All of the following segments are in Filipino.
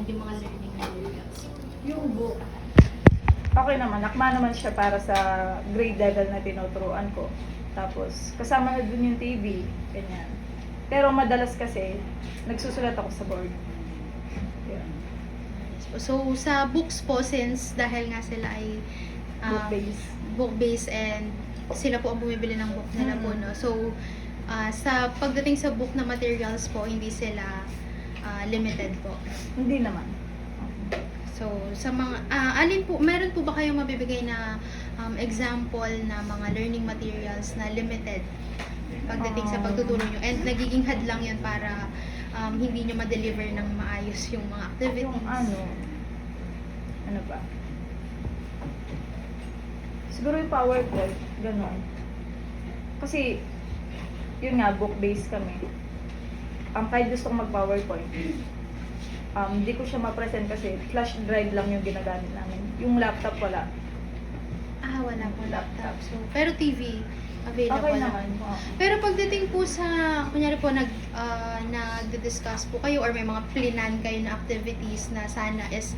yung mga learning materials? Yung book, okay naman, akma naman siya para sa grade level na tinuturuan ko. Tapos, kasama na dun yung TV, ganyan. Pero madalas kasi, nagsusulat ako sa board. Yun. So, sa books po, since dahil nga sila ay book-based and sila po ang bumibili ng book nila po, no? So, sa pagdating sa book na materials po, hindi sila limited po. Hindi naman. So, sa mga, alin po, meron po ba kayong mabibigay na example na mga learning materials na limited pagdating sa pagtuturo nyo? And nagiging hadlang yun para hindi nyo ma-deliver ng maayos yung mga activities. Yung ano ba? Siguro yung PowerPoint, gano'n. Kasi, yun nga, book-based kami. Kahit gusto kong mag-PowerPoint, hindi ko siya ma-present kasi flash drive lang yung ginagamit namin. Yung laptop wala. Wala po laptop. So, pero TV, available Okay naman. Pero pagdating po sa, kunyari po, nag-discuss po kayo or may mga plinan kayo na activities na sana is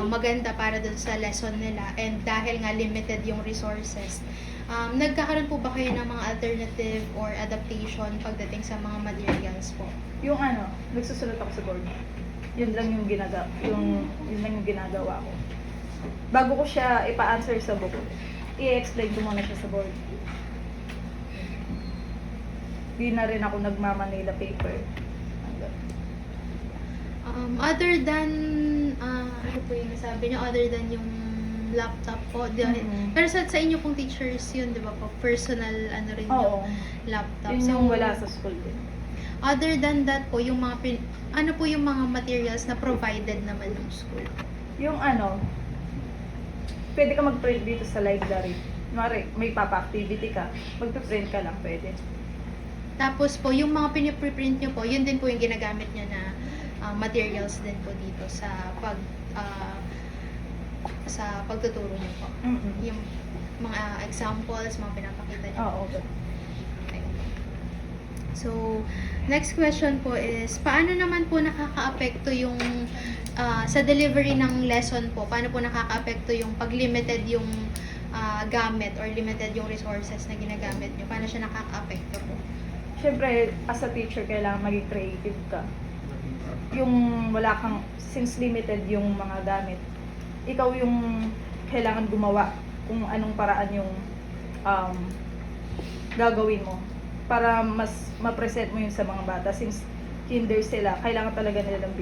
maganda para dun sa lesson nila and dahil nga limited yung resources, nagkakaroon po ba kayo ng mga alternative or adaptation pagdating sa mga materials po? Yung nagsusulat ako sa board. Yun lang yung ginagawa ko. Bago ko siya ipa-answer sa book, i-explain ko muna siya sa board. Di na rin ako nagmamanila paper. Other than, ano po yung nasabi niyo, other than yung laptop po, pero sa inyo pong teachers yun, di ba po, personal, rin yung laptop. Yun yung wala sa school din. Other than that po, yung mga, ano po yung mga materials na provided naman ng school? Yung pwede ka mag-print dito sa library. May papa-activity ka, magpa-print ka lang, pwede. Tapos po, yung mga piniprint nyo po, yun din po yung ginagamit nyo na materials din po dito sa sa pagtuturo nyo po. Yung mga examples, mga pinapakita nyo. Okay. So, next question po is, paano naman po nakaka-apekto yung sa delivery ng lesson po, paano po nakaka-apekto yung pag-limited yung gamit or limited yung resources na ginagamit nyo? Paano siya nakaka-apekto po? Siyempre, as a teacher, kailangan maging creative ka. Yung since limited yung mga gamit, ikaw yung kailangan gumawa kung anong paraan yung gagawin mo para mas ma-present mo yun sa mga bata. Since kinder sila, kailangan talaga nila ng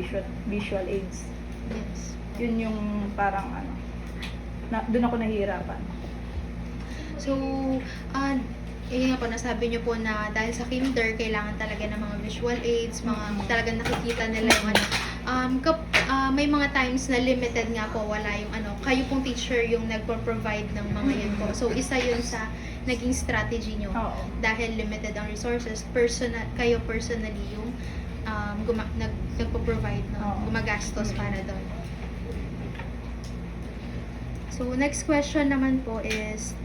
visual aids. Yes. Yun yung parang doon ako nahihirapan. So, yun nga po, nasabi nyo po na dahil sa kinder, kailangan talaga ng mga visual aids, talagang nakikita nila yung may mga times na limited nga po, wala yung kayo pong teacher yung nagpo-provide ng mga yun po. So, isa yun sa naging strategy nyo. Dahil limited ang resources, kayo personally yung nagpo-provide, gumagastos para doon. So, next question naman po is,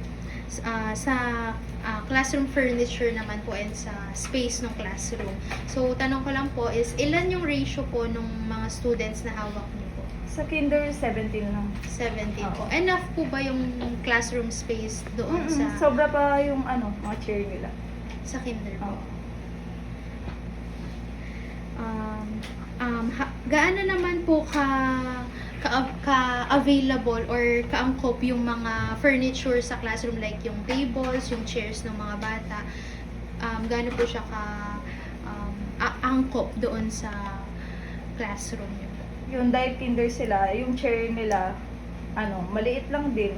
sa classroom furniture naman po and sa space ng classroom. So, tanong ko lang po is, ilan yung ratio po ng mga students na hawak niyo po? Sa kinder, 17 lang. 17 po. Enough po ba yung classroom space doon sa... Sobra pa yung mga chair nila. Sa kinder po? Gaano naman po ka-available or kaangkop yung mga furniture sa classroom, like yung tables, yung chairs ng mga bata, gaano po siya angkop doon sa classroom niyo? Yung dahil kinder sila, yung chair nila, maliit lang din.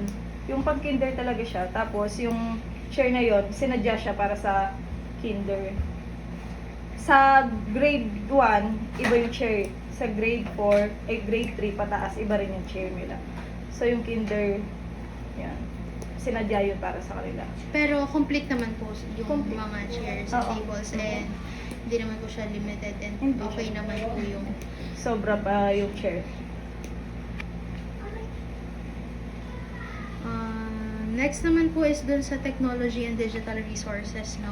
Yung pag kinder talaga siya. Tapos yung chair na yon, sinadya siya para sa kinder. Sa grade 1, iba yung chair. Sa grade 4, grade 3 pataas, iba rin yung chair nila. So yung kinder, yan, sinadya yun para sa kanila. Pero complete naman po yung Complete. mga chairs and tables and hindi naman po siya limited and okay naman po yung... Sobra pa yung chair. Next naman po is dun sa technology and digital resources, no?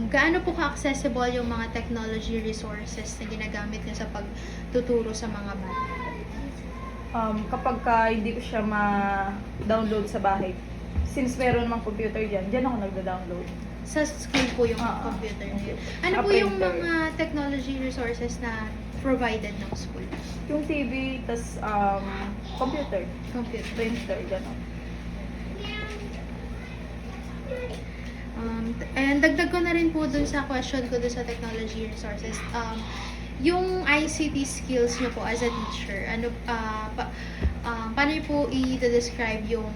Gaano po ka-accessible yung mga technology resources na ginagamit niyo sa pagtuturo sa mga bata? Kapag hindi ko siya ma-download sa bahay, since meron namang computer dyan ako nagda-download. Sa school po yung Oo. computer na yun. Ano po yung Printer. mga technology resources na provided ng school? Yung TV, tas computer, Computer. printer, gano'n. And dagdag ko na rin po dun sa question ko dun sa technology resources. Yung ICT skills nyo po as a teacher, paano nyo po i-describe yung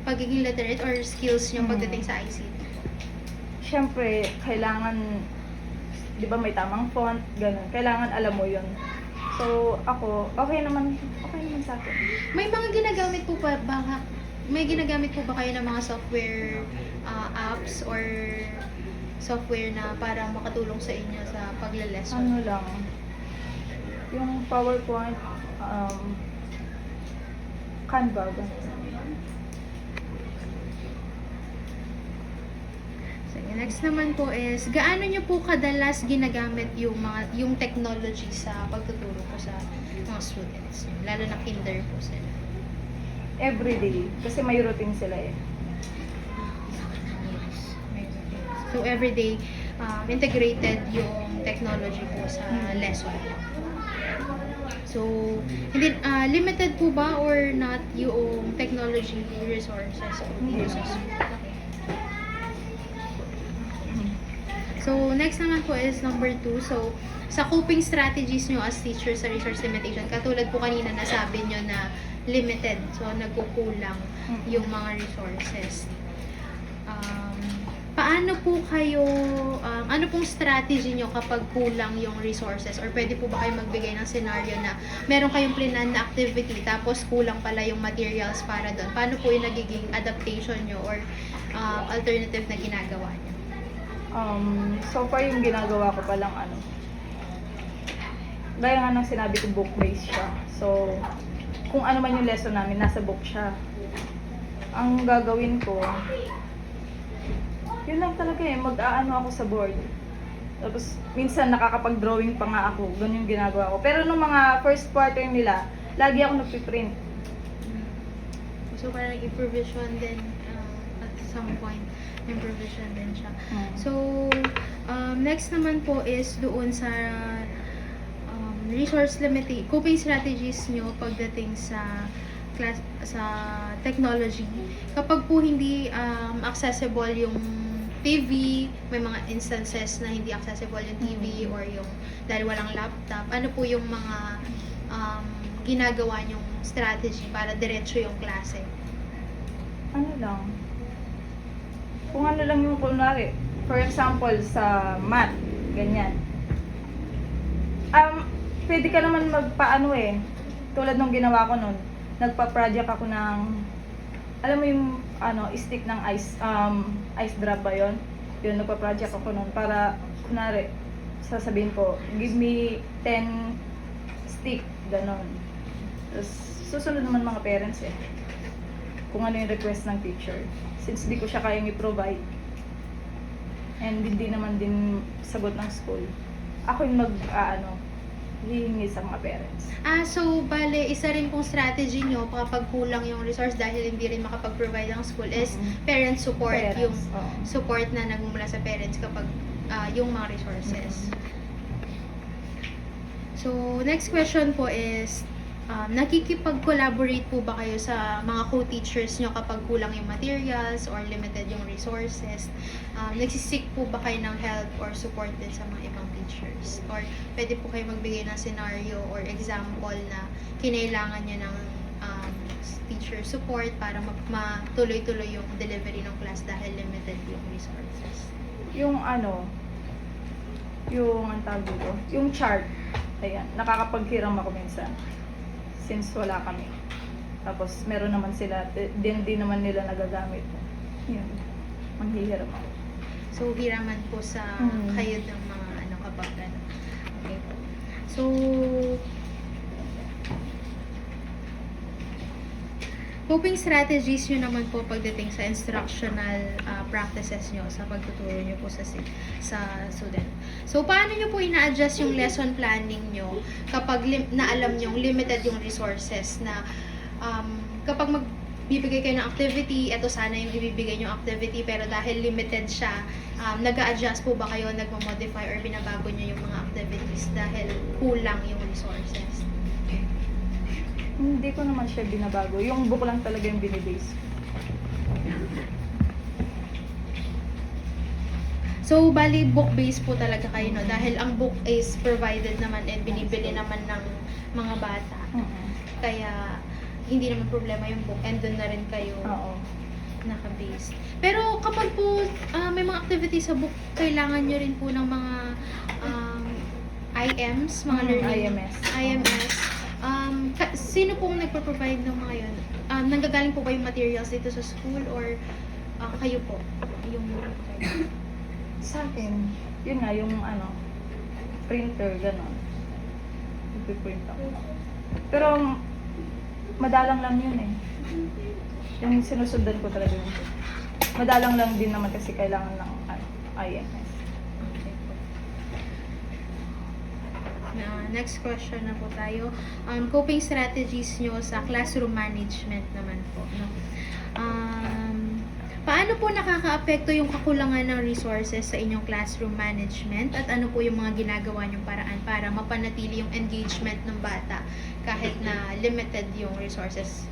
pagiging literate or skills nyo pagdating sa ICT? Siyempre, kailangan, di ba may tamang font, gano'n. Kailangan alam mo yun. So, ako, okay naman sa akin. May mga ginagamit po may ginagamit po ba kayo ng mga software apps or software na para makatulong sa inyo sa pagle-lesson? Ano lang, yung PowerPoint, Canva, gano'n. So, next naman po is, gaano nyo po kadalas ginagamit yung technology sa pagtuturo po sa mga students nyo? Lalo na kinder po sila. Everyday, kasi may routine sila eh. So, everyday, integrated yung technology po sa lesson. So, hindi, limited po ba or not yung technology resources po dito sa school? So, next naman po is number 2. So, sa coping strategies nyo as teachers sa resource limitation, katulad po kanina nasabi nyo na limited. So, nagkukulang yung mga resources. Paano po kayo, ano pong strategy nyo kapag kulang yung resources? Or pwede po ba kayo magbigay ng scenario na meron kayong plinan na activity tapos kulang pala yung materials para doon? Paano po yung nagiging adaptation nyo or alternative na ginagawa nyo? So far yung ginagawa ko palang gaya nga ng sinabi ko, book-based siya. So, kung ano man yung lesson namin, nasa book siya. Ang gagawin ko, yun lang talaga eh, mag-aano ako sa board. Tapos, minsan nakakapag-drawing pa nga ako, ganun yung ginagawa ko. Pero nung mga first quarter nila, lagi ako nagpiprint. So, parang improvision din at some point, improvision din siya. So, next naman po is doon sa resource coping strategies nyo pagdating sa technology. Kapag po hindi accessible yung TV, may mga instances na hindi accessible yung TV or yung dahil walang laptop, ano po yung mga ginagawa nyong strategy para diretso yung klase? Ano lang, kung ano lang yung kunwari, for example, sa math, ganyan. Pwede ka naman magpaano eh, tulad nung ginawa ko nun, nagpa-project ako ng, alam mo yung stick ng ice drop ba yun? Yun, nagpa-project ako nun para, kunwari, sasabihin ko, give me 10 stick, ganon. Tapos, susunod naman mga parents eh, kung ano yung request ng teacher. Since di ko siya kayang i-provide, and hindi naman din sagot ng school, ako yung hihingi sa mga parents. So, bale, isa rin pong strategy nyo kapag kulang yung resource dahil hindi rin makapag-provide ang school is parent support, yung support na nagmumula sa parents kapag yung mga resources. So, next question po is, nakikipag-collaborate po ba kayo sa mga co-teachers nyo kapag kulang yung materials or limited yung resources? Nagsisik po ba kayo ng help or support din sa mga ibang teachers? Or pwede po kayo magbigay ng scenario or example na kinailangan nyo ng teacher support para matuloy-tuloy yung delivery ng class dahil limited yung resources? Yung ang tawag dito, yung chart, ayan, nakakapaghiram ako minsan. Since wala kami. Tapos, meron naman sila, din naman nila nagagamit. Yun, manghihiram ako. So, hiraman po sa kayo ng mga kapag Okay po. So, Coping strategies nyo naman po pagdating sa instructional practices nyo sa pagtuturo nyo po sa student. So, paano nyo po ina-adjust yung lesson planning nyo kapag naalam nyo limited yung resources na kapag magbibigay kayo ng activity, eto sana yung ibibigay nyo activity, pero dahil limited siya, nag-a-adjust po ba kayo, nagmo-modify or binabago nyo yung mga activities dahil kulang yung resources? Hindi ko naman siya binabago. Yung book lang talaga yung binibase. So, bali book-based po talaga kayo, no? Dahil ang book is provided naman and binibili naman ng mga bata. Kaya, hindi naman problema yung book and doon na rin kayo Oo. naka-base. Pero kapag po may mga activities sa book, kailangan nyo rin po ng mga IMs, mga learning IMS. Sino pong nagpo-provide ng mga yun? Nanggagaling po ba yung materials dito sa school or kayo po? Yung Sa akin, yun nga, yung printer, gano'n. Ipiprint ako. Pero, madalang lang yun eh. Yung sinusundan ko talaga yun. Madalang lang din naman kasi kailangan ng IMS. Next question na po tayo. Coping strategies nyo sa classroom management naman po. No? Paano po nakakaapekto yung kakulangan ng resources sa inyong classroom management at ano po yung mga ginagawa nyong paraan para mapanatili yung engagement ng bata kahit na limited yung resources?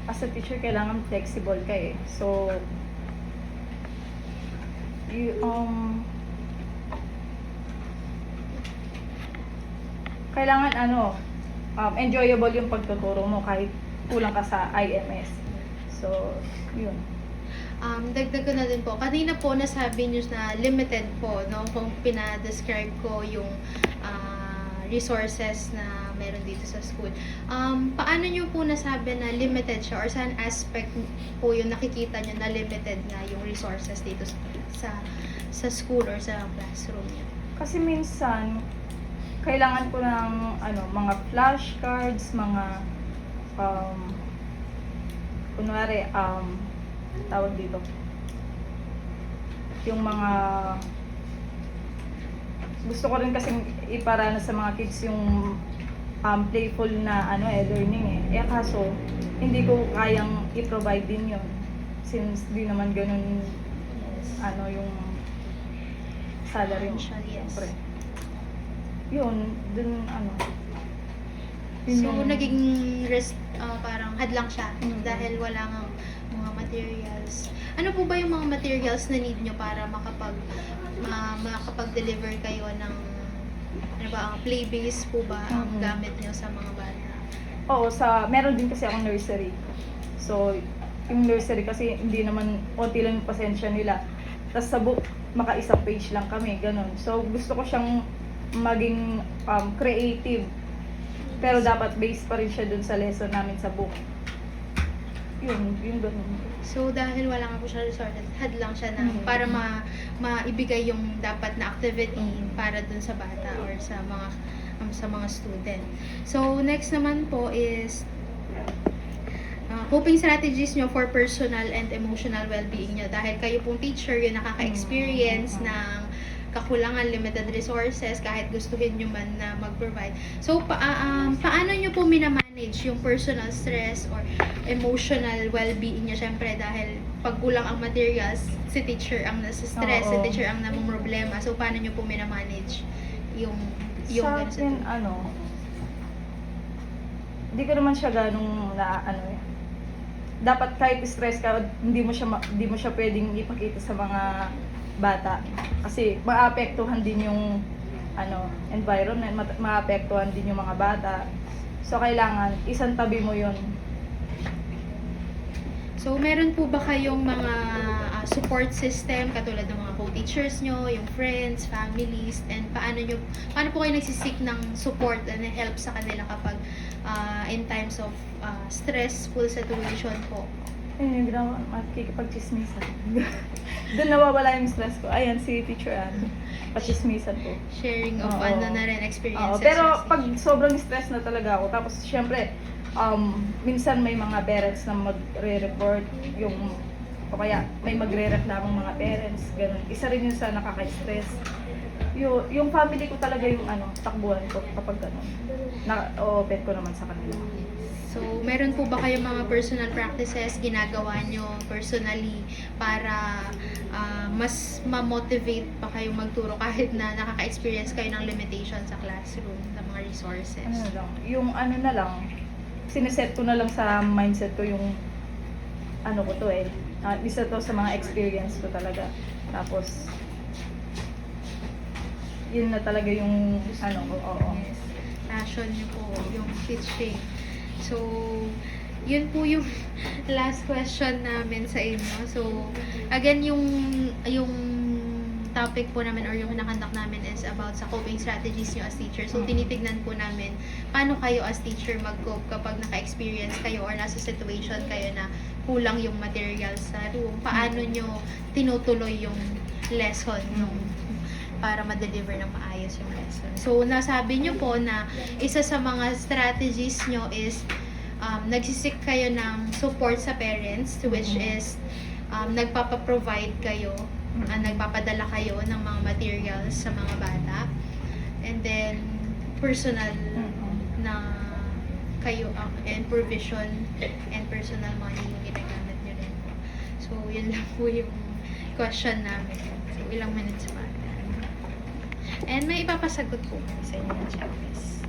As a teacher, kailangan flexible ka eh. So, kailangan enjoyable yung pagtuturo mo kahit kulang ka sa IMS. So, yun. Dagdag ko na din po. Kanina po nasabi niyo na limited po, no? Kung pinadescribe ko yung resources na meron dito sa school. Paano niyo po nasabi na limited siya or saan aspect po yung nakikita niyo na limited nga yung resources dito sa school or sa classroom niyo? Kasi minsan, kailangan ko ng mga flashcards, mga kunwari tawag dito yung mga gusto ko rin kasing iparana sa mga kids yung playful na learning eh kaso hindi ko kayang i-provide din yun since di naman ganun yung salary mo. Yes. Siyempre. Yun, dun yun So, yung- naging parang hadlang siya dahil wala nga mga materials. Ano po ba yung mga materials na need nyo para makapag-deliver kayo ng play-based po ba ang gamit nyo sa mga bata? Oo, meron din kasi akong nursery. So, yung nursery kasi hindi naman konti lang yung pasensya nila. Tapos sa book, maka-isang page lang kami, ganun. So, gusto ko siyang maging creative. Pero dapat based pa rin siya dun sa lesson namin sa book. Yun ganun. So, dahil wala nga po siya resorted, hadlang siya na para maibigay yung dapat na activity para dun sa bata or sa mga student. So, next naman po is coping strategies nyo for personal and emotional well-being nyo. Dahil kayo pong teacher, yung nakaka-experience ng kakulangan, limited resources, kahit gustuhin nyo man na mag-provide. So, paano nyo po minamanage yung personal stress or emotional well-being nyo? Siyempre, dahil pag kulang ang materials, si teacher ang nasa stress, si teacher ang namumroblema. So, paano nyo po minamanage yung Sa ganun akin, hindi ko naman siya ganong dapat kahit stress ka, hindi mo siya pwedeng ipakita sa mga bata kasi maapektuhan din yung environment, maapektuhan din yung mga bata. So kailangan isang tabi mo yun. So meron po ba kayong mga support system katulad ng mga co-teachers nyo, yung friends, families, and paano po kayo nagsisik ng support and help sa kanila kapag in times of stressful situation po? Yung ginawa, makikipag-chismisan. Doon nawawala yung stress ko. Ayan, si Teacher Ann. Pachismisan ko. Sharing of Oo. ano na rin, Oo, experiences. pero kasi. pag sobrang stress na talaga ako, tapos syempre, minsan may mga parents na magre-report yung, o kaya may magre-reklamong mga parents, ganun. Isa rin yun sa nakaka-stress. Yung family ko talaga yung takbuhan ko kapag ganun. Na-open ko naman sa kanila. So, meron po ba kayong mga personal practices ginagawa nyo personally para mas ma-motivate pa kayong magturo kahit na nakaka-experience kayo ng limitation sa classroom, ng mga resources? Na lang, sineset ko na lang sa mindset ko yung ko to isa to sa mga experience ko talaga. Tapos, yun na talaga yung oo. Yes. Passion nyo po, yung teaching. So, yun po yung last question namin sa inyo. So, again, yung topic po namin or yung kinakandak namin is about sa coping strategies nyo as teacher. So, tinitignan po namin paano kayo as teacher mag-cope kapag naka-experience kayo or nasa situation kayo na kulang yung materials sa room. Paano nyo tinutuloy yung lesson nung para ma-deliver ng maayos yung lesson. So, nasabi nyo po na isa sa mga strategies nyo is nagsisik kayo ng support sa parents, which is nagpapaprovide kayo, nagpapadala kayo ng mga materials sa mga bata. And then, personal na kayo and provision and personal money yung ginagamit nyo rin po. So, yun lang po yung question namin. So, ilang minutes pa. And may ipapasagot po sa inyo ng checklist.